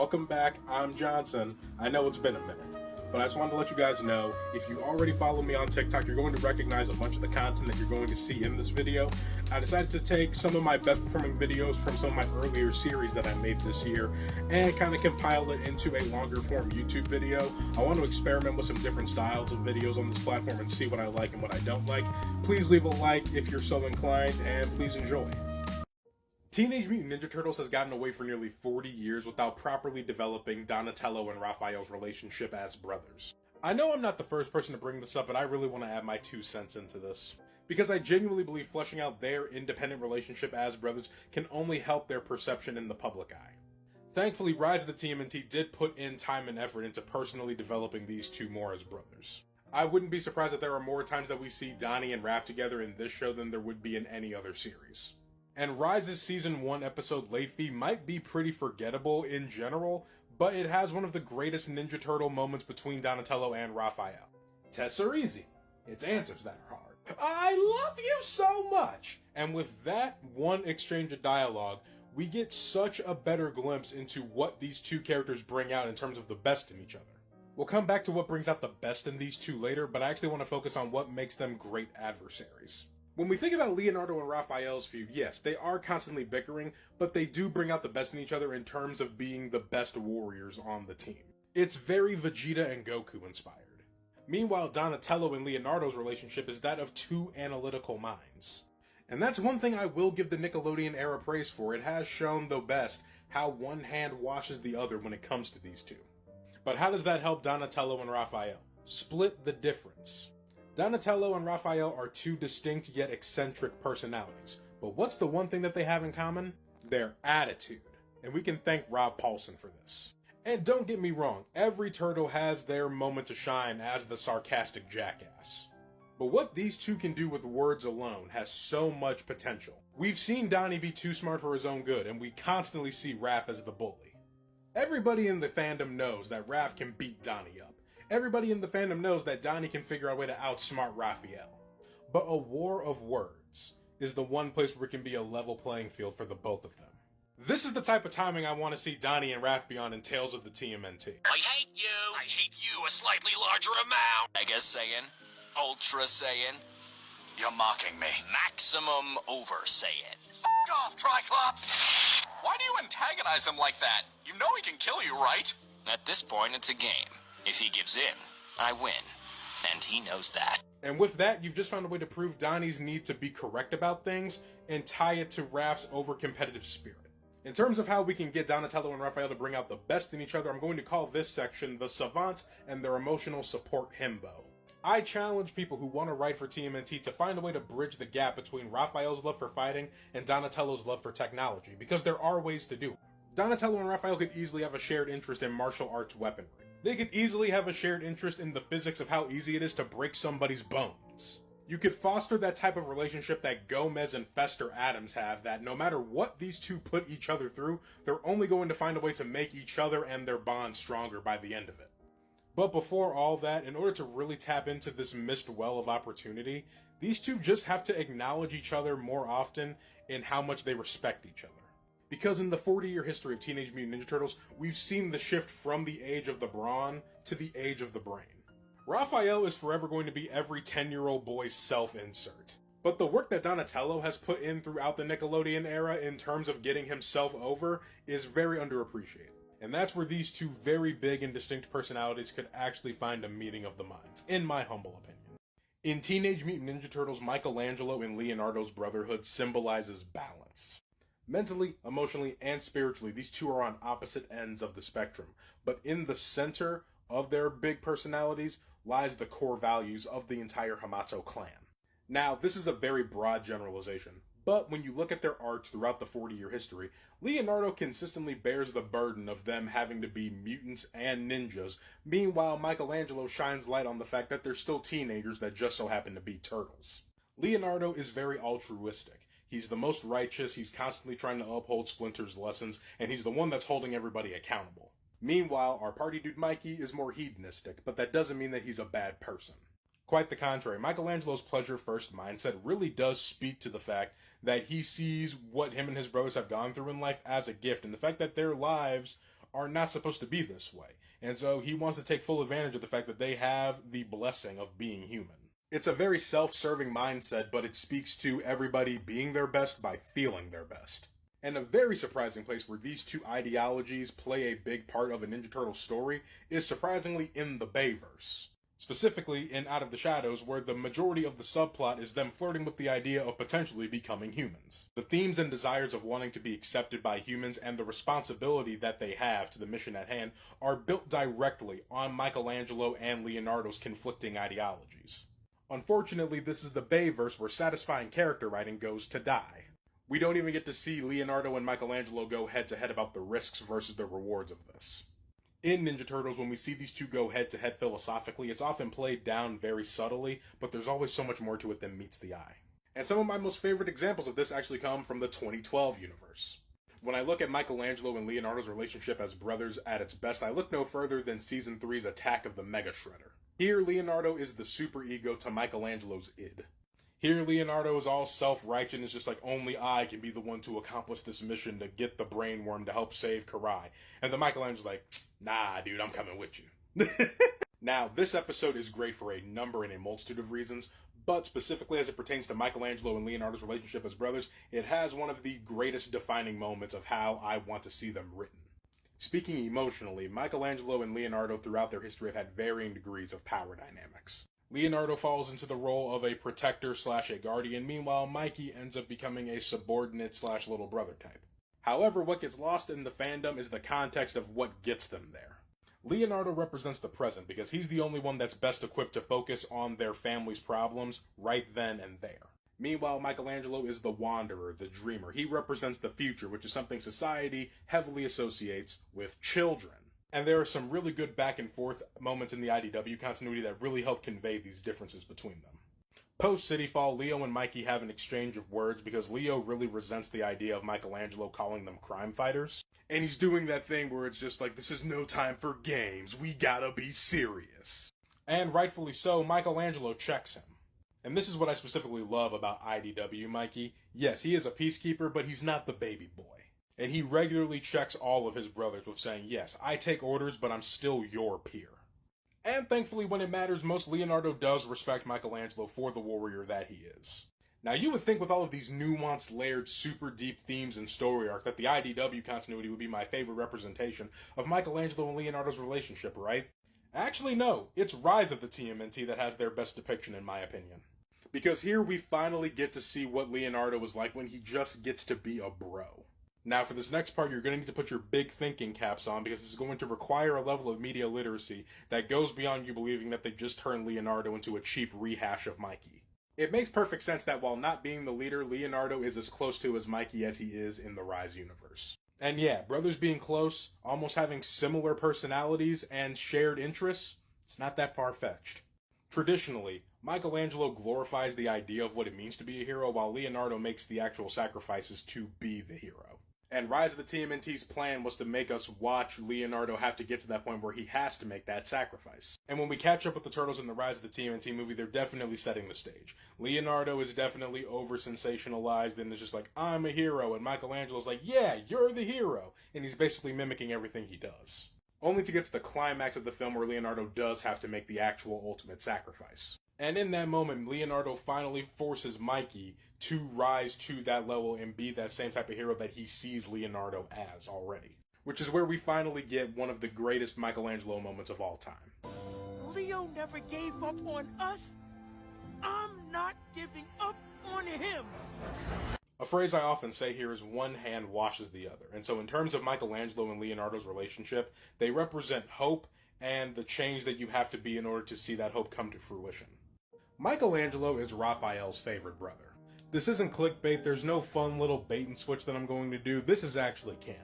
welcome back. I'm Johnson. I know it's been a minute, but I just wanted to let you guys know, if you already follow me on TikTok, you're going to recognize a bunch of the content that you're going to see in this video. I decided to take some of my best performing videos from some of my earlier series that I made this year and kind of compile it into a longer form YouTube video. I want to experiment with some different styles of videos on this platform and see what I like and what I don't like. Please leave a like if you're so inclined, and please enjoy. Teenage Mutant Ninja Turtles has gotten away for nearly 40 years without properly developing Donatello and Raphael's relationship as brothers. I know I'm not the first person to bring this up, but I really want to add my 2 cents into this, because I genuinely believe fleshing out their independent relationship as brothers can only help their perception in the public eye. Thankfully, Rise of the TMNT did put in time and effort into personally developing these two more as brothers. I wouldn't be surprised if there are more times that we see Donnie and Raph together in this show than there would be in any other series. And Rise's Season 1 episode late fee might be pretty forgettable in general, but it has one of the greatest Ninja Turtle moments between Donatello and Raphael. Tests are easy. It's answers that are hard. I love you so much! And with that one exchange of dialogue, we get such a better glimpse into what these two characters bring out in terms of the best in each other. We'll come back to what brings out the best in these two later, but I actually want to focus on what makes them great adversaries. When we think about Leonardo and Raphael's feud, yes, they are constantly bickering, but they do bring out the best in each other in terms of being the best warriors on the team. It's very Vegeta and Goku inspired. Meanwhile, Donatello and Leonardo's relationship is that of two analytical minds. And that's one thing I will give the Nickelodeon era praise for. It has shown the best how one hand washes the other when it comes to these two. But how does that help Donatello and Raphael? Split the difference. Donatello and Raphael are two distinct yet eccentric personalities, but what's the one thing that they have in common? Their attitude. And we can thank Rob Paulsen for this. And don't get me wrong, every turtle has their moment to shine as the sarcastic jackass. But what these two can do with words alone has so much potential. We've seen Donnie be too smart for his own good, and we constantly see Raph as the bully. Everybody in the fandom knows that Raph can beat Donnie up. Everybody in the fandom knows that Donnie can figure out a way to outsmart Raphael. But a war of words is the one place where it can be a level playing field for the both of them. This is the type of timing I want to see Donnie and Raph be on in Tales of the TMNT. I hate you! I hate you a slightly larger amount! Mega Saiyan, Ultra Saiyan. You're mocking me. Maximum Over Saiyan. F*** off, Triclops! Why do you antagonize him like that? You know he can kill you, right? At this point, it's a game. If he gives in, I win. And he knows that. And with that, you've just found a way to prove Donnie's need to be correct about things and tie it to Raph's over-competitive spirit. In terms of how we can get Donatello and Raphael to bring out the best in each other, I'm going to call this section the Savants and their Emotional Support Himbo. I challenge people who want to write for TMNT to find a way to bridge the gap between Raphael's love for fighting and Donatello's love for technology, because there are ways to do it. Donatello and Raphael could easily have a shared interest in martial arts weaponry. They could easily have a shared interest in the physics of how easy it is to break somebody's bones. You could foster that type of relationship that Gomez and Fester Adams have, that no matter what these two put each other through, they're only going to find a way to make each other and their bond stronger by the end of it. But before all that, in order to really tap into this missed well of opportunity, these two just have to acknowledge each other more often in how much they respect each other. Because in the 40-year history of Teenage Mutant Ninja Turtles, we've seen the shift from the age of the brawn to the age of the brain. Raphael is forever going to be every 10-year-old boy's self-insert. But the work that Donatello has put in throughout the Nickelodeon era in terms of getting himself over is very underappreciated. And that's where these two very big and distinct personalities could actually find a meeting of the minds, in my humble opinion. In Teenage Mutant Ninja Turtles, Michelangelo and Leonardo's brotherhood symbolizes balance. Mentally, emotionally, and spiritually, these two are on opposite ends of the spectrum, but in the center of their big personalities lies the core values of the entire Hamato clan. Now, this is a very broad generalization, but when you look at their arcs throughout the 40-year history, Leonardo consistently bears the burden of them having to be mutants and ninjas. Meanwhile, Michelangelo shines light on the fact that they're still teenagers that just so happen to be turtles. Leonardo is very altruistic. He's the most righteous, he's constantly trying to uphold Splinter's lessons, and he's the one that's holding everybody accountable. Meanwhile, our party dude Mikey is more hedonistic, but that doesn't mean that he's a bad person. Quite the contrary, Michelangelo's pleasure-first mindset really does speak to the fact that he sees what him and his brothers have gone through in life as a gift, and the fact that their lives are not supposed to be this way, and so he wants to take full advantage of the fact that they have the blessing of being human. It's a very self-serving mindset, but it speaks to everybody being their best by feeling their best. And a very surprising place where these two ideologies play a big part of a Ninja Turtle story is surprisingly in the Bayverse. Specifically in Out of the Shadows, where the majority of the subplot is them flirting with the idea of potentially becoming humans. The themes and desires of wanting to be accepted by humans and the responsibility that they have to the mission at hand are built directly on Michelangelo and Leonardo's conflicting ideologies. Unfortunately, this is the Bayverse where satisfying character writing goes to die. We don't even get to see Leonardo and Michelangelo go head-to-head about the risks versus the rewards of this. In Ninja Turtles, when we see these two go head-to-head philosophically, it's often played down very subtly, but there's always so much more to it than meets the eye. And some of my most favorite examples of this actually come from the 2012 universe. When I look at Michelangelo and Leonardo's relationship as brothers at its best, I look no further than Season 3's Attack of the Mega Shredder. Here, Leonardo is the superego to Michelangelo's id. Here, Leonardo is all self-righteous and is just like, only I can be the one to accomplish this mission to get the brainworm to help save Karai. And then Michelangelo's like, nah, dude, I'm coming with you. Now, this episode is great for a number and a multitude of reasons, but specifically as it pertains to Michelangelo and Leonardo's relationship as brothers, it has one of the greatest defining moments of how I want to see them written. Speaking emotionally, Michelangelo and Leonardo throughout their history have had varying degrees of power dynamics. Leonardo falls into the role of a protector / a guardian, meanwhile Mikey ends up becoming a subordinate / little brother type. However, what gets lost in the fandom is the context of what gets them there. Leonardo represents the present because he's the only one that's best equipped to focus on their family's problems right then and there. Meanwhile, Michelangelo is the wanderer, the dreamer. He represents the future, which is something society heavily associates with children. And there are some really good back and forth moments in the IDW continuity that really help convey these differences between them. Post Cityfall, Leo and Mikey have an exchange of words because Leo really resents the idea of Michelangelo calling them crime fighters. And he's doing that thing where it's just like, this is no time for games, we gotta be serious. And rightfully so, Michelangelo checks him. And this is what I specifically love about IDW Mikey. Yes, he is a peacekeeper, but he's not the baby boy. And he regularly checks all of his brothers with saying, yes, I take orders, but I'm still your peer. And thankfully, when it matters most, Leonardo does respect Michelangelo for the warrior that he is. Now, you would think with all of these nuanced, layered, super deep themes and story arcs that the IDW continuity would be my favorite representation of Michelangelo and Leonardo's relationship, right? Actually, no. It's Rise of the TMNT that has their best depiction, in my opinion. Because here we finally get to see what Leonardo is like when he just gets to be a bro. Now, for this next part, you're going to need to put your big thinking caps on because it's going to require a level of media literacy that goes beyond you believing that they just turned Leonardo into a cheap rehash of Mikey. It makes perfect sense that while not being the leader, Leonardo is as close to his Mikey as he is in the Rise universe. And yeah, brothers being close, almost having similar personalities and shared interests, it's not that far-fetched. Traditionally, Michelangelo glorifies the idea of what it means to be a hero, while Leonardo makes the actual sacrifices to be the hero. And Rise of the TMNT's plan was to make us watch Leonardo have to get to that point where he has to make that sacrifice. And when we catch up with the Turtles in the Rise of the TMNT movie, they're definitely setting the stage. Leonardo is definitely over-sensationalized and is just like, I'm a hero, and Michelangelo's like, yeah, you're the hero, and he's basically mimicking everything he does. Only to get to the climax of the film where Leonardo does have to make the actual ultimate sacrifice. And in that moment, Leonardo finally forces Mikey to rise to that level and be that same type of hero that he sees Leonardo as already. Which is where we finally get one of the greatest Michelangelo moments of all time. Leo never gave up on us. I'm not giving up on him. A phrase I often say here is one hand washes the other. And so in terms of Michelangelo and Leonardo's relationship, they represent hope and the change that you have to be in order to see that hope come to fruition. Michelangelo is Raphael's favorite brother. This isn't clickbait, there's no fun little bait and switch that I'm going to do, this is actually canon.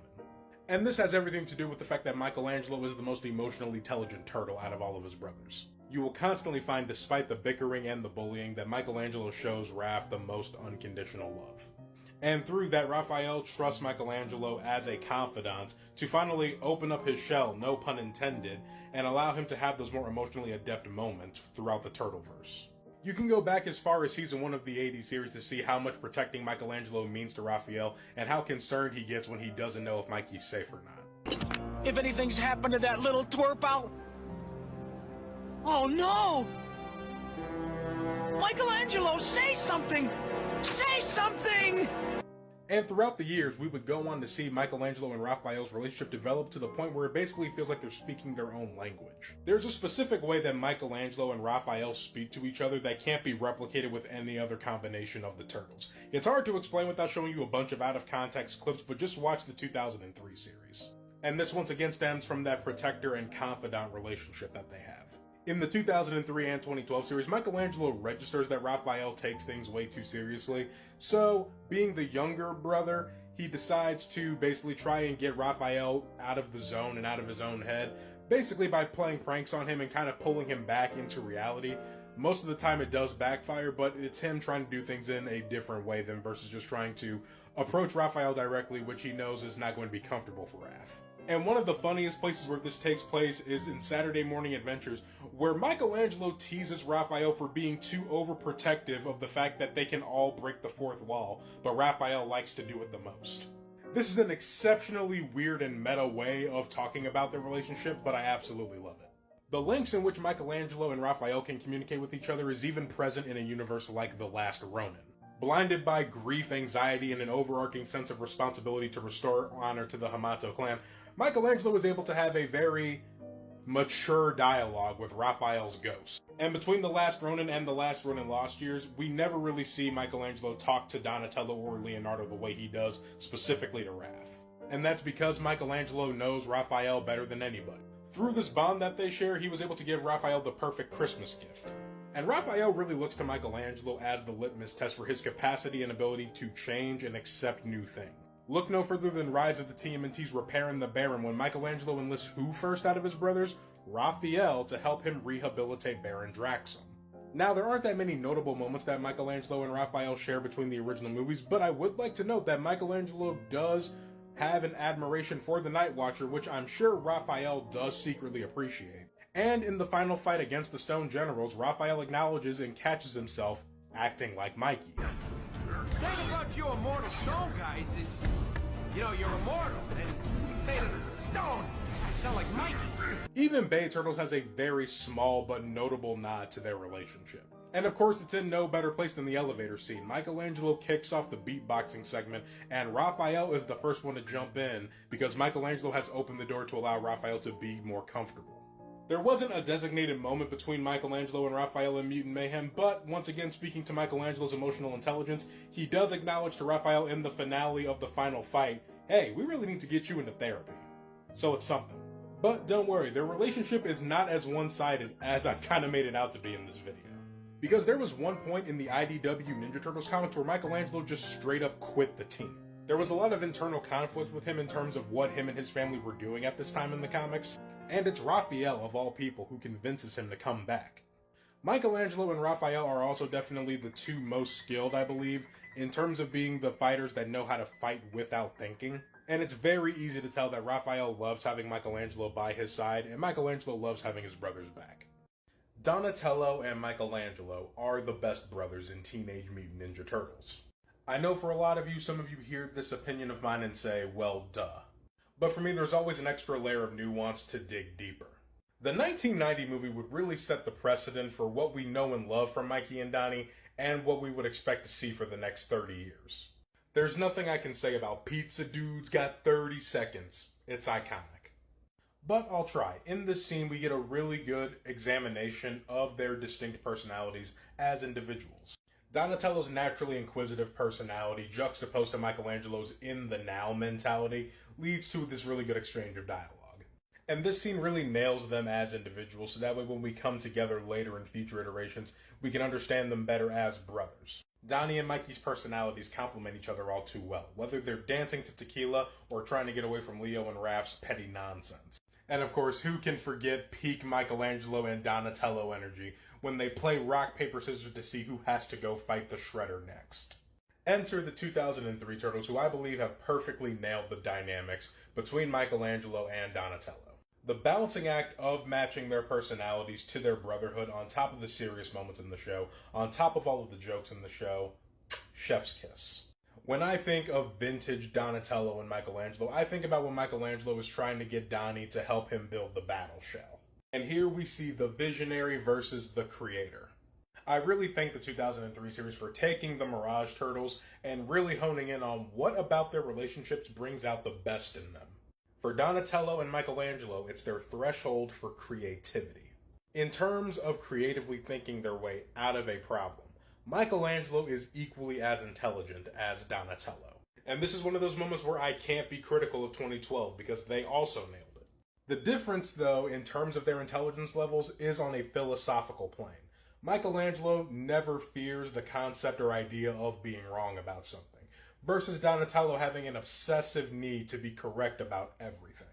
And this has everything to do with the fact that Michelangelo is the most emotionally intelligent turtle out of all of his brothers. You will constantly find, despite the bickering and the bullying, that Michelangelo shows Raph the most unconditional love. And through that, Raphael trusts Michelangelo as a confidant to finally open up his shell, no pun intended, and allow him to have those more emotionally adept moments throughout the Turtleverse. You can go back as far as season 1 of the 80s series to see how much protecting Michelangelo means to Raphael and how concerned he gets when he doesn't know if Mikey's safe or not. If anything's happened to that little twerp, Oh no! Michelangelo, say something! Say something! And throughout the years, we would go on to see Michelangelo and Raphael's relationship develop to the point where it basically feels like they're speaking their own language. There's a specific way that Michelangelo and Raphael speak to each other that can't be replicated with any other combination of the Turtles. It's hard to explain without showing you a bunch of out-of-context clips, but just watch the 2003 series. And this once again stems from that protector and confidant relationship that they have. In the 2003 and 2012 series, Michelangelo registers that Raphael takes things way too seriously, so being the younger brother, he decides to basically try and get Raphael out of the zone and out of his own head, basically by playing pranks on him and kind of pulling him back into reality. Most of the time it does backfire, but it's him trying to do things in a different way than versus just trying to approach Raphael directly, which he knows is not going to be comfortable for Raph. And one of the funniest places where this takes place is in Saturday Morning Adventures, where Michelangelo teases Raphael for being too overprotective of the fact that they can all break the fourth wall, but Raphael likes to do it the most. This is an exceptionally weird and meta way of talking about their relationship, but I absolutely love it. The links in which Michelangelo and Raphael can communicate with each other is even present in a universe like The Last Ronin. Blinded by grief, anxiety, and an overarching sense of responsibility to restore honor to the Hamato clan, Michelangelo was able to have a very mature dialogue with Raphael's ghost. And between The Last Ronin and The Last Ronin Lost Years, we never really see Michelangelo talk to Donatello or Leonardo the way he does specifically to Raph. And that's because Michelangelo knows Raphael better than anybody. Through this bond that they share, he was able to give Raphael the perfect Christmas gift. And Raphael really looks to Michelangelo as the litmus test for his capacity and ability to change and accept new things. Look no further than Rise of the TMNT's Repairing the Baron when Michelangelo enlists who first out of his brothers? Raphael, to help him rehabilitate Baron Draxum. Now, there aren't that many notable moments that Michelangelo and Raphael share between the original movies, but I would like to note that Michelangelo does have an admiration for the Night Watcher, which I'm sure Raphael does secretly appreciate. And in the final fight against the Stone Generals, Raphael acknowledges and catches himself acting like Mikey. The thing about you immortal stone guys is, you're immortal, and made of stone. I sound like Mikey. Even Bay Turtles has a very small but notable nod to their relationship. And of course, it's in no better place than the elevator scene. Michelangelo kicks off the beatboxing segment, and Raphael is the first one to jump in because Michelangelo has opened the door to allow Raphael to be more comfortable. There wasn't a designated moment between Michelangelo and Raphael in Mutant Mayhem, but once again, speaking to Michelangelo's emotional intelligence, he does acknowledge to Raphael in the finale of the final fight, hey, we really need to get you into therapy. So it's something. But don't worry, their relationship is not as one-sided as I've kind of made it out to be in this video. Because there was one point in the IDW Ninja Turtles comics where Michelangelo just straight up quit the team. There was a lot of internal conflict with him in terms of what him and his family were doing at this time in the comics, and it's Raphael, of all people, who convinces him to come back. Michelangelo and Raphael are also definitely the two most skilled, I believe, in terms of being the fighters that know how to fight without thinking. And it's very easy to tell that Raphael loves having Michelangelo by his side, and Michelangelo loves having his brothers back. Donatello and Michelangelo are the best brothers in Teenage Mutant Ninja Turtles. I know for a lot of you, some of you hear this opinion of mine and say, well, duh. But for me, there's always an extra layer of nuance to dig deeper. The 1990 movie would really set the precedent for what we know and love from Mikey and Donnie, and what we would expect to see for the next 30 years. There's nothing I can say about Pizza Dude's got 30 seconds. It's iconic. But I'll try. In this scene, we get a really good examination of their distinct personalities as individuals. Donatello's naturally inquisitive personality, juxtaposed to Michelangelo's in-the-now mentality, leads to this really good exchange of dialogue. And this scene really nails them as individuals, so that way when we come together later in future iterations, we can understand them better as brothers. Donnie and Mikey's personalities complement each other all too well, whether they're dancing to tequila or trying to get away from Leo and Raph's petty nonsense. And of course, who can forget peak Michelangelo and Donatello energy when they play rock, paper, scissors to see who has to go fight the Shredder next. Enter the 2003 Turtles, who I believe have perfectly nailed the dynamics between Michelangelo and Donatello. The balancing act of matching their personalities to their brotherhood on top of the serious moments in the show, on top of all of the jokes in the show, chef's kiss. When I think of vintage Donatello and Michelangelo, I think about when Michelangelo was trying to get Donnie to help him build the battle shell. And here we see the visionary versus the creator. I really thank the 2003 series for taking the Mirage Turtles and really honing in on what about their relationships brings out the best in them. For Donatello and Michelangelo, it's their threshold for creativity. In terms of creatively thinking their way out of a problem, Michelangelo is equally as intelligent as Donatello. And this is one of those moments where I can't be critical of 2012 because they also nailed it. The difference, though, in terms of their intelligence levels is on a philosophical plane. Michelangelo never fears the concept or idea of being wrong about something, versus Donatello having an obsessive need to be correct about everything.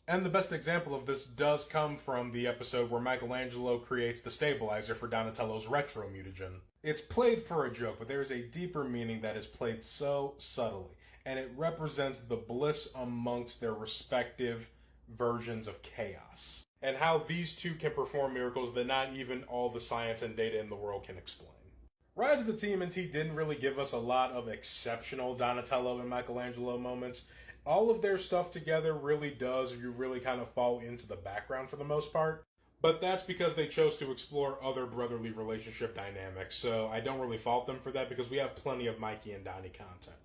And the best example of this does come from the episode where Michelangelo creates the stabilizer for Donatello's retro mutagen. It's played for a joke, but there is a deeper meaning that is played so subtly, and it represents the bliss amongst their respective versions of chaos, and how these two can perform miracles that not even all the science and data in the world can explain. Rise of the TMNT didn't really give us a lot of exceptional Donatello and Michelangelo moments. All of their stuff together really does, you really kind of fall into the background for the most part. But that's because they chose to explore other brotherly relationship dynamics, so I don't really fault them for that because we have plenty of Mikey and Donnie content.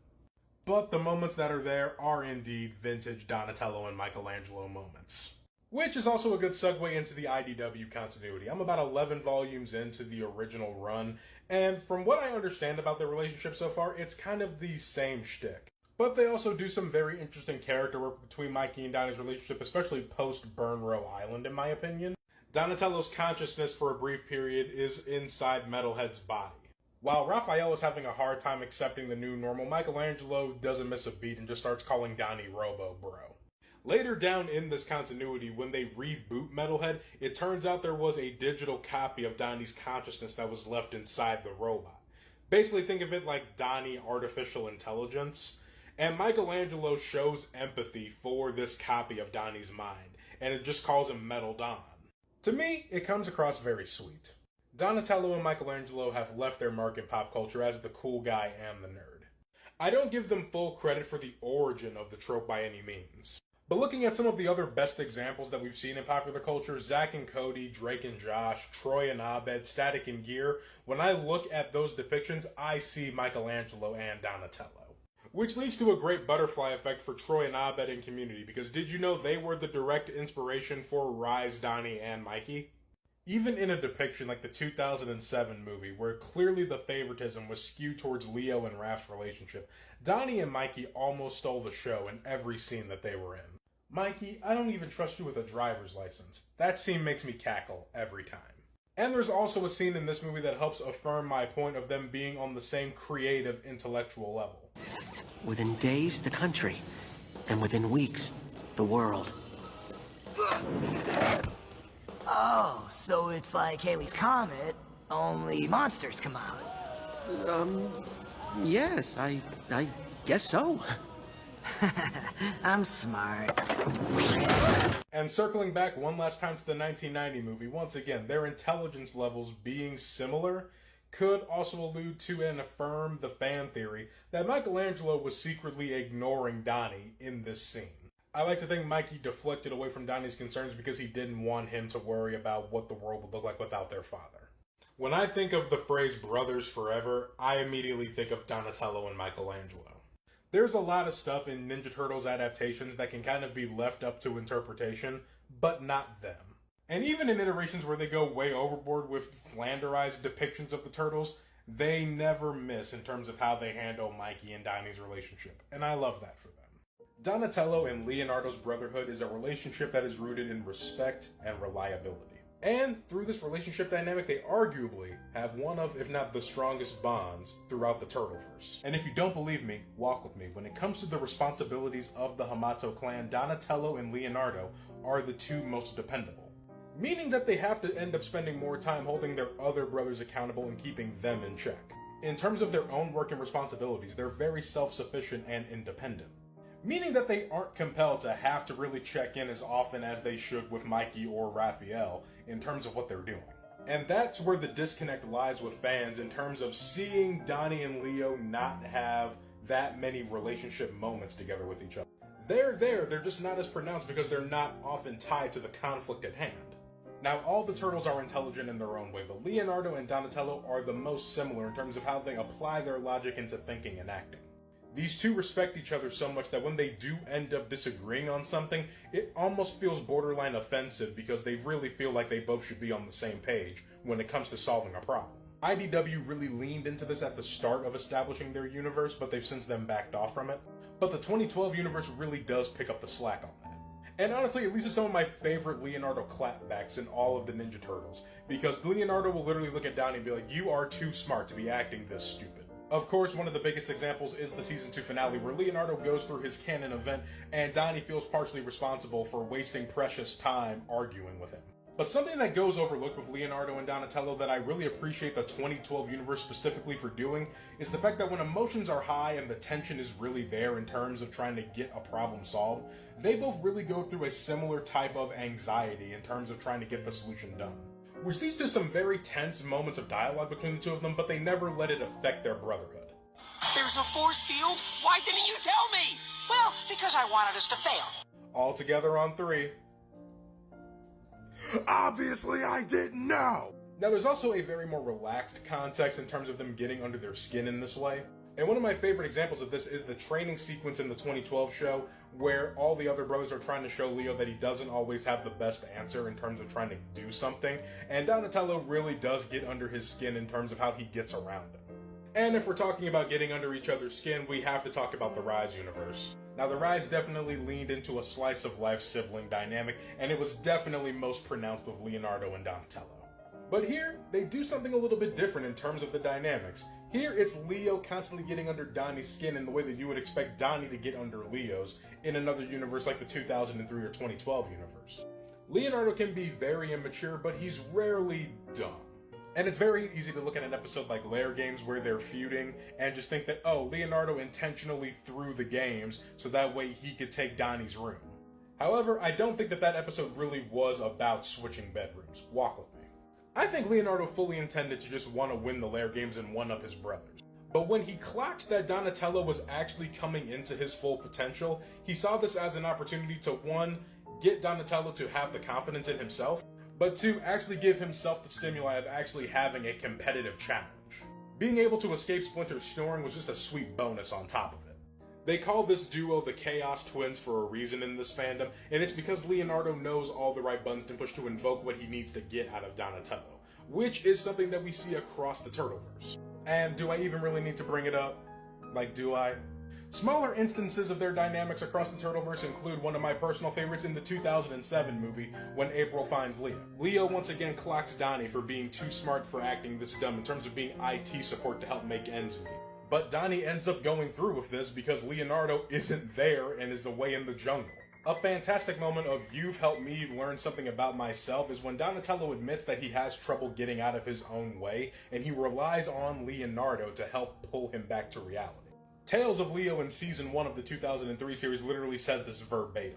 But the moments that are there are indeed vintage Donatello and Michelangelo moments. Which is also a good segue into the IDW continuity. I'm about 11 volumes into the original run, and from what I understand about their relationship so far, it's kind of the same shtick. But they also do some very interesting character work between Mikey and Donnie's relationship, especially post-Burn Row Island, in my opinion. Donatello's consciousness for a brief period is inside Metalhead's body. While Raphael is having a hard time accepting the new normal, Michelangelo doesn't miss a beat and just starts calling Donnie Robo Bro. Later down in this continuity, when they reboot Metalhead, it turns out there was a digital copy of Donnie's consciousness that was left inside the robot. Basically think of it like Donnie Artificial Intelligence. And Michelangelo shows empathy for this copy of Donnie's mind, and it just calls him Metal Don. To me, it comes across very sweet. Donatello and Michelangelo have left their mark in pop culture as the cool guy and the nerd. I don't give them full credit for the origin of the trope by any means. But looking at some of the other best examples that we've seen in popular culture, Zack and Cody, Drake and Josh, Troy and Abed, Static and Gear, when I look at those depictions, I see Michelangelo and Donatello. Which leads to a great butterfly effect for Troy and Abed in Community, because did you know they were the direct inspiration for Rise, Donnie, and Mikey? Even in a depiction like the 2007 movie, where clearly the favoritism was skewed towards Leo and Raph's relationship, Donnie and Mikey almost stole the show in every scene that they were in. Mikey, I don't even trust you with a driver's license. That scene makes me cackle every time. And there's also a scene in this movie that helps affirm my point of them being on the same creative, intellectual level. Within days, the country. And within weeks, the world. Oh, so it's like Halley's Comet, only monsters come out. Yes, I guess so. I'm smart. And circling back one last time to the 1990 movie, once again, their intelligence levels being similar could also allude to and affirm the fan theory that Michelangelo was secretly ignoring Donnie in this scene. I like to think Mikey deflected away from Donnie's concerns because he didn't want him to worry about what the world would look like without their father. When I think of the phrase brothers forever, I immediately think of Donatello and Michelangelo. There's a lot of stuff in Ninja Turtles adaptations that can kind of be left up to interpretation, but not them. And even in iterations where they go way overboard with flanderized depictions of the Turtles, they never miss in terms of how they handle Mikey and Donnie's relationship, and I love that for them. Donatello and Leonardo's brotherhood is a relationship that is rooted in respect and reliability. And through this relationship dynamic, they arguably have one of, if not the strongest bonds throughout the Turtleverse. And if you don't believe me, walk with me. When it comes to the responsibilities of the Hamato clan, Donatello and Leonardo are the two most dependable. Meaning that they have to end up spending more time holding their other brothers accountable and keeping them in check. In terms of their own work and responsibilities, they're very self-sufficient and independent. Meaning that they aren't compelled to have to really check in as often as they should with Mikey or Raphael in terms of what they're doing. And that's where the disconnect lies with fans in terms of seeing Donnie and Leo not have that many relationship moments together with each other. They're just not as pronounced because they're not often tied to the conflict at hand. Now, all the turtles are intelligent in their own way, but Leonardo and Donatello are the most similar in terms of how they apply their logic into thinking and acting. These two respect each other so much that when they do end up disagreeing on something, it almost feels borderline offensive because they really feel like they both should be on the same page when it comes to solving a problem. IDW really leaned into this at the start of establishing their universe, but they've since then backed off from it. But the 2012 universe really does pick up the slack on that. And honestly, it leads to some of my favorite Leonardo clapbacks in all of the Ninja Turtles, because Leonardo will literally look at Donnie and be like, "You are too smart to be acting this stupid." Of course, one of the biggest examples is the Season 2 finale, where Leonardo goes through his canon event, and Donnie feels partially responsible for wasting precious time arguing with him. But something that goes overlooked with Leonardo and Donatello that I really appreciate the 2012 universe specifically for doing is the fact that when emotions are high and the tension is really there in terms of trying to get a problem solved, they both really go through a similar type of anxiety in terms of trying to get the solution done. Which leads to some very tense moments of dialogue between the two of them, but they never let it affect their brotherhood. There's a force field? Why didn't you tell me? Well, because I wanted us to fail. All together on 3. Obviously I didn't know! Now there's also a very more relaxed context in terms of them getting under their skin in this way. And one of my favorite examples of this is the training sequence in the 2012 show where all the other brothers are trying to show Leo that he doesn't always have the best answer in terms of trying to do something, and Donatello really does get under his skin in terms of how he gets around him. And if we're talking about getting under each other's skin, we have to talk about the Rise universe. Now, the Rise definitely leaned into a slice of life sibling dynamic, and it was definitely most pronounced with Leonardo and Donatello. But here, they do something a little bit different in terms of the dynamics. Here, it's Leo constantly getting under Donnie's skin in the way that you would expect Donnie to get under Leo's in another universe like the 2003 or 2012 universe. Leonardo can be very immature, but he's rarely dumb. And it's very easy to look at an episode like Lair Games where they're feuding and just think that, oh, Leonardo intentionally threw the games so that way he could take Donnie's room. However, I don't think that that episode really was about switching bedrooms. Walk with me. I think Leonardo fully intended to just want to win the Lair Games and one-up his brothers. But when he clocks that Donatello was actually coming into his full potential, he saw this as an opportunity to, 1, get Donatello to have the confidence in himself, but 2, actually give himself the stimuli of actually having a competitive challenge. Being able to escape Splinter's snoring was just a sweet bonus on top of it. They call this duo the Chaos Twins for a reason in this fandom, and it's because Leonardo knows all the right buttons to push to invoke what he needs to get out of Donatello, which is something that we see across the Turtleverse. And do I even really need to bring it up? Like, do I? Smaller instances of their dynamics across the Turtleverse include one of my personal favorites in the 2007 movie, When April Finds Leo. Leo once again clocks Donnie for being too smart for acting this dumb in terms of being IT support to help make ends meet. But Donnie ends up going through with this because Leonardo isn't there and is away in the jungle. A fantastic moment of "you've helped me learn something about myself" is when Donatello admits that he has trouble getting out of his own way, and he relies on Leonardo to help pull him back to reality. Tales of Leo in Season 1 of the 2003 series literally says this verbatim.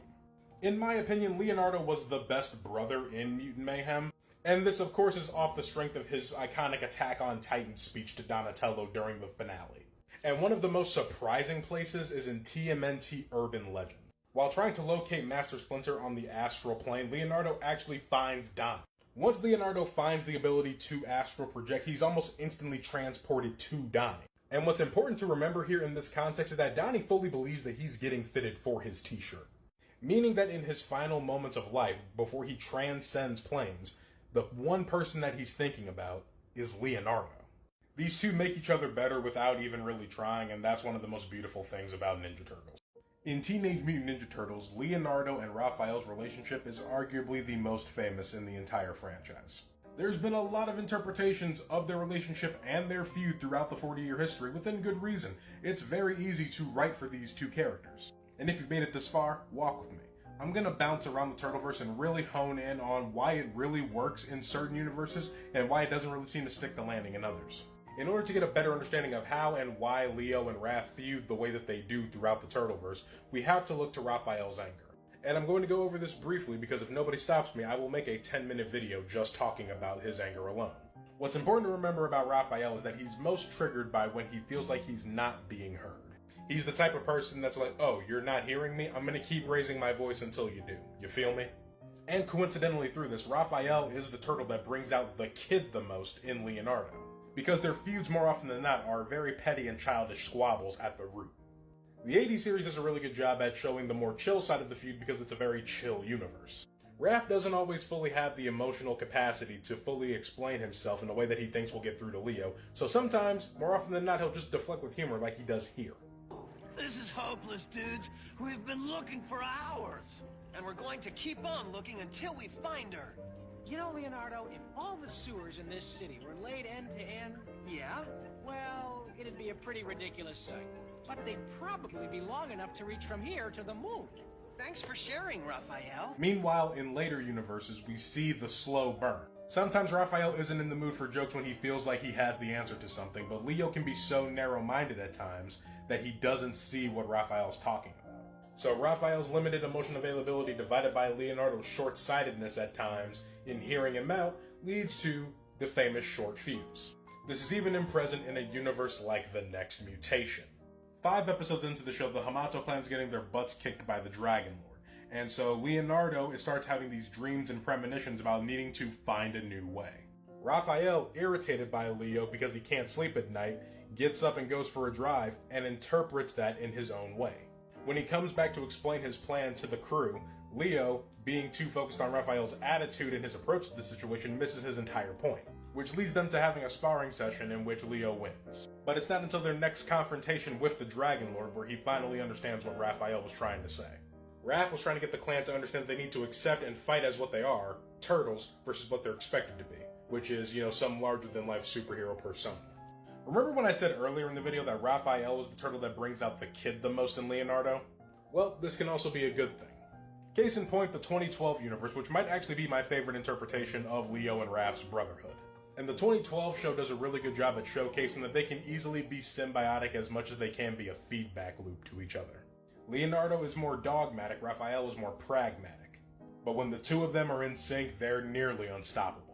In my opinion, Leonardo was the best brother in Mutant Mayhem, and this of course is off the strength of his iconic Attack on Titan speech to Donatello during the finale. And one of the most surprising places is in TMNT Urban Legend. While trying to locate Master Splinter on the astral plane, Leonardo actually finds Donnie. Once Leonardo finds the ability to astral project, he's almost instantly transported to Donnie. And what's important to remember here in this context is that Donnie fully believes that he's getting fitted for his t-shirt. Meaning that in his final moments of life, before he transcends planes, the one person that he's thinking about is Leonardo. These two make each other better without even really trying, and that's one of the most beautiful things about Ninja Turtles. In Teenage Mutant Ninja Turtles, Leonardo and Raphael's relationship is arguably the most famous in the entire franchise. There's been a lot of interpretations of their relationship and their feud throughout the 40-year history, within good reason. It's very easy to write for these two characters. And if you've made it this far, walk with me. I'm gonna bounce around the Turtleverse and really hone in on why it really works in certain universes and why it doesn't really seem to stick the landing in others. In order to get a better understanding of how and why Leo and Raph feud the way that they do throughout the Turtleverse, we have to look to Raphael's anger. And I'm going to go over this briefly because if nobody stops me, I will make a 10-minute video just talking about his anger alone. What's important to remember about Raphael is that he's most triggered by when he feels like he's not being heard. He's the type of person that's like, oh, you're not hearing me? I'm gonna keep raising my voice until you do. You feel me? And coincidentally through this, Raphael is the turtle that brings out the kid the most in Leonardo, because their feuds more often than not are very petty and childish squabbles at the root. The 80 series does a really good job at showing the more chill side of the feud because it's a very chill universe. Raph doesn't always fully have the emotional capacity to fully explain himself in a way that he thinks will get through to Leo, so sometimes, more often than not, he'll just deflect with humor like he does here. This is hopeless, dudes. We've been looking for hours. And we're going to keep on looking until we find her. You know, Leonardo, if all the sewers in this city were laid end to end, Yeah? well, it'd be a pretty ridiculous sight. But they'd probably be long enough to reach from here to the moon. Thanks for sharing, Raphael. Meanwhile, in later universes, we see the slow burn. Sometimes Raphael isn't in the mood for jokes when he feels like he has the answer to something, but Leo can be so narrow-minded at times that he doesn't see what Raphael's talking about. So Raphael's limited emotion availability divided by Leonardo's short-sightedness at times in hearing him out leads to the famous short fuse. This is even present in a universe like The Next Mutation. 5 episodes into the show, the Hamato clan's getting their butts kicked by the Dragon Lord, and so Leonardo starts having these dreams and premonitions about needing to find a new way. Raphael, irritated by Leo because he can't sleep at night, gets up and goes for a drive and interprets that in his own way. When he comes back to explain his plan to the crew, Leo, being too focused on Raphael's attitude and his approach to the situation, misses his entire point, which leads them to having a sparring session in which Leo wins. But it's not until their next confrontation with the Dragon Lord where he finally understands what Raphael was trying to say. Raph was trying to get the clan to understand they need to accept and fight as what they are, turtles, versus what they're expected to be, which is, some larger-than-life superhero persona. Remember when I said earlier in the video that Raphael is the turtle that brings out the kid the most in Leonardo? Well, this can also be a good thing. Case in point, the 2012 universe, which might actually be my favorite interpretation of Leo and Raph's brotherhood. And the 2012 show does a really good job at showcasing that they can easily be symbiotic as much as they can be a feedback loop to each other. Leonardo is more dogmatic, Raphael is more pragmatic. But when the two of them are in sync, they're nearly unstoppable.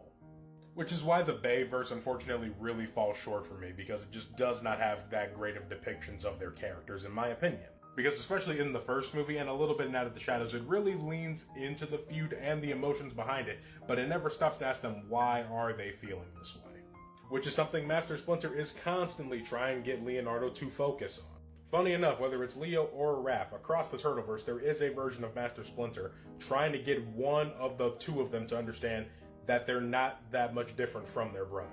Which is why the Bayverse unfortunately really falls short for me, because it just does not have that great of depictions of their characters, in my opinion. Because especially in the first movie and a little bit in Out of the Shadows, it really leans into the feud and the emotions behind it, but it never stops to ask them why are they feeling this way. Which is something Master Splinter is constantly trying to get Leonardo to focus on. Funny enough, whether it's Leo or Raph, across the Turtleverse there is a version of Master Splinter trying to get one of the two of them to understand that they're not that much different from their brother.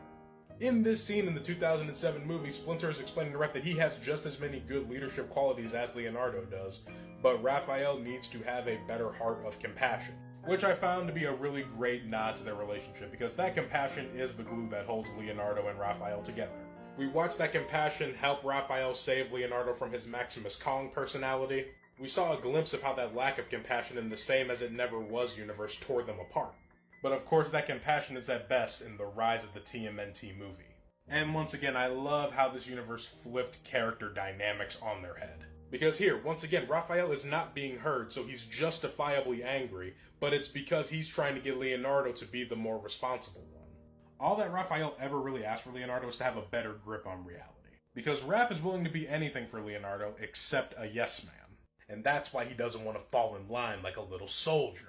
In this scene in the 2007 movie, Splinter is explaining to Raph that he has just as many good leadership qualities as Leonardo does, but Raphael needs to have a better heart of compassion, which I found to be a really great nod to their relationship, because that compassion is the glue that holds Leonardo and Raphael together. We watched that compassion help Raphael save Leonardo from his Maximus Kong personality. We saw a glimpse of how that lack of compassion in the Same As It Never Was universe tore them apart. But of course that compassion is at best in the Rise of the TMNT movie. And once again, I love how this universe flipped character dynamics on their head. Because here, once again, Raphael is not being heard, so he's justifiably angry, but it's because he's trying to get Leonardo to be the more responsible one. All that Raphael ever really asked for Leonardo is to have a better grip on reality. Because Raph is willing to be anything for Leonardo except a yes man. And that's why he doesn't want to fall in line like a little soldier.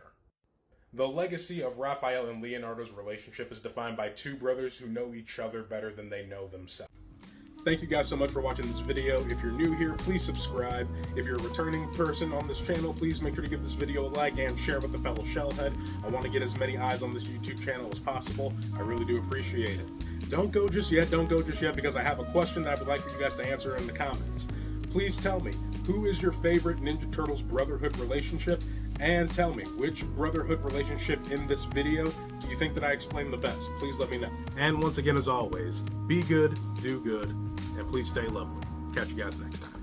The legacy of Raphael and Leonardo's relationship is defined by two brothers who know each other better than they know themselves. Thank you guys so much for watching this video. If you're new here, please subscribe. If you're a returning person on this channel, please make sure to give this video a like and share with a fellow shellhead. I want to get as many eyes on this YouTube channel as possible. I really do appreciate it. Don't go just yet, because I have a question that I would like for you guys to answer in the comments. Please tell me, who is your favorite Ninja Turtles brotherhood relationship? And tell me, which brotherhood relationship in this video do you think that I explained the best? Please let me know. And once again, as always, be good, do good, and please stay lovely. Catch you guys next time.